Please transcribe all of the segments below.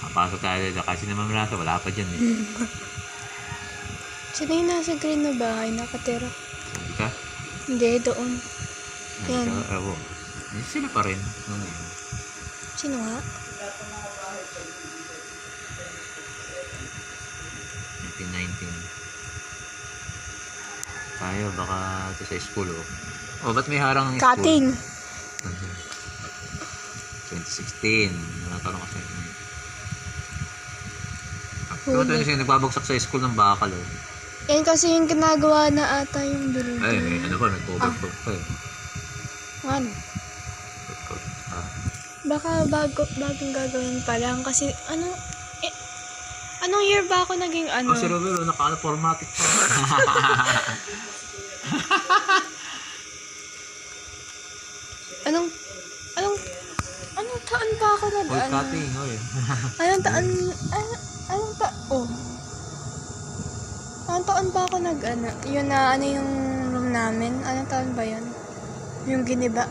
Nakapasok tayo dito kasi naman Mirasa, wala pa dyan eh. Sino yung nasa green na bahay nakatira? Sabi ka? Hindi, doon. Sabi Yan. ka? Ewo. Sila pa rin. Sino nga? 1919. Tayo, baka ito sa school oh. Oh, ba't may harang ang school? Cutting. 2016. Nakatanong kasi. Diba 2016, nagbabagsak sa school ng bakal oh. Yan kasi yung ginagawa na ata yung building. Ay, may ano pa, may cover pa eh. Ano? Baka bagong gagawin pa lang kasi anong year ba ako naging ano? Oh, si Robelo, naka-formatic pa. Anong taon ba ako nag Old cutting, oy. Anong taon Anong taon ba ako nag ano? Yun na ano yung room namin? Anong taon ba yun? Yung giniba?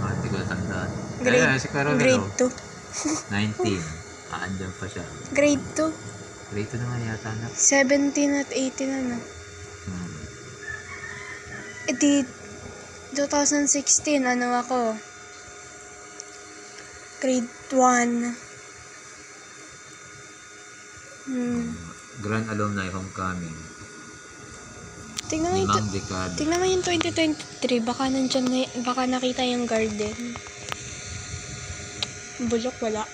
Hindi ko natandaan. Grade, Si Carol, grade 2. 19. Andyan pa siya. Grade 2. Grade 2 na nga yata na. 17 at 18 ano? Di 2016 ano ako? Grade 1. Grand Alumni Homecoming. Tingnan mo Limang dekada. Tingnan mo yung 2023, baka nandyan na, baka nakita yung garden. Bulok, wala.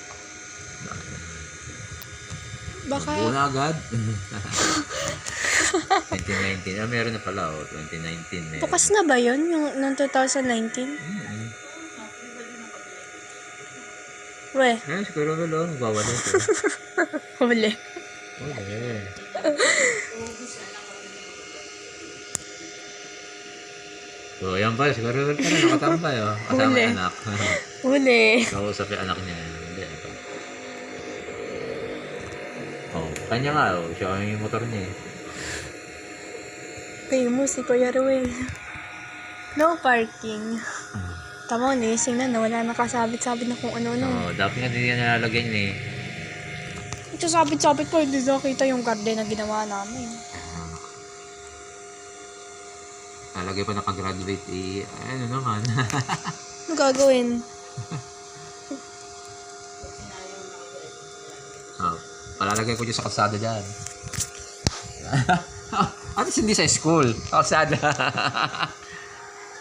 Baka, Buo na agad. 2019. Ah, meron na pala oh. 2019 meron. bukas na ba yun? Yung 2019? We, Eh, si Carol, nagbawala ito. huli. Okay. So, yan pa. Si Carol pa rin nakatambay oh. Kasama Huli. yung anak. Huli. Kausap yung anak niya. Hindi. Oh, kanya nga oh. Siya yung motor niya eh. Kayo mo, si Kuya Ruel. No parking. Tama, nising na, wala nakasabit-sabit na kung ano-ano. Oh, dapat nga hindi yan nalalagyan eh. Ito sabit-sabit ko, hindi nakita yung garden na ginawa namin. Talagay pa nakagraduate eh. Ano naman. Ano gagawin? Oh, palalagay ko dyan sa kalsada dyan. At least hindi sa school. Kalsada.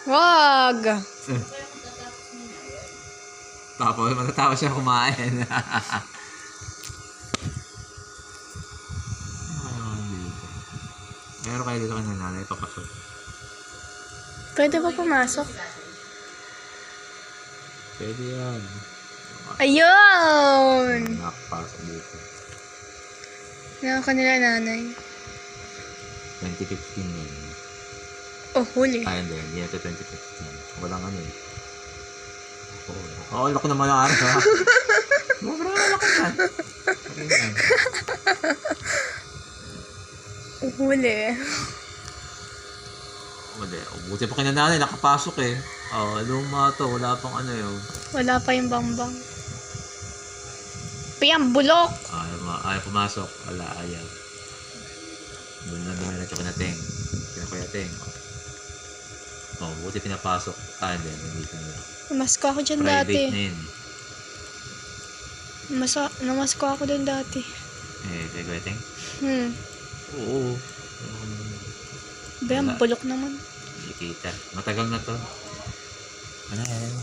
Wag! Tapos matatawa siya kumain. Meron kayo dito kay nanay, papasok. Pwede ba pumasok? Pwede yan. Ayun! Nakapasok dito. Yan ang kanila nanay. 2015 yun. Oh, huli. Ay, hindi ito 2015. Walang ano eh. Oo, laki naman ang araw ha. Sobrang laki yan. Ayan. Huli. Wala. Buti pa kinananay, nakapasok eh. Oh, luma to. Wala pang ano yun. Wala pa yung bangbang. Piyang bulok! Ayaw pumasok. Wala, ayaw. Doon na dumiretso ka na Teng. Kinakuya Teng. Oh, buti pinapasok. Hindi. Nandito na. Namasko ako dyan Private dati. na yun. Namasko ako dun dati. Kaya kuya Teng? Oo. Piyang bulok naman. Hindi kita. Matagal na to. Ano yan?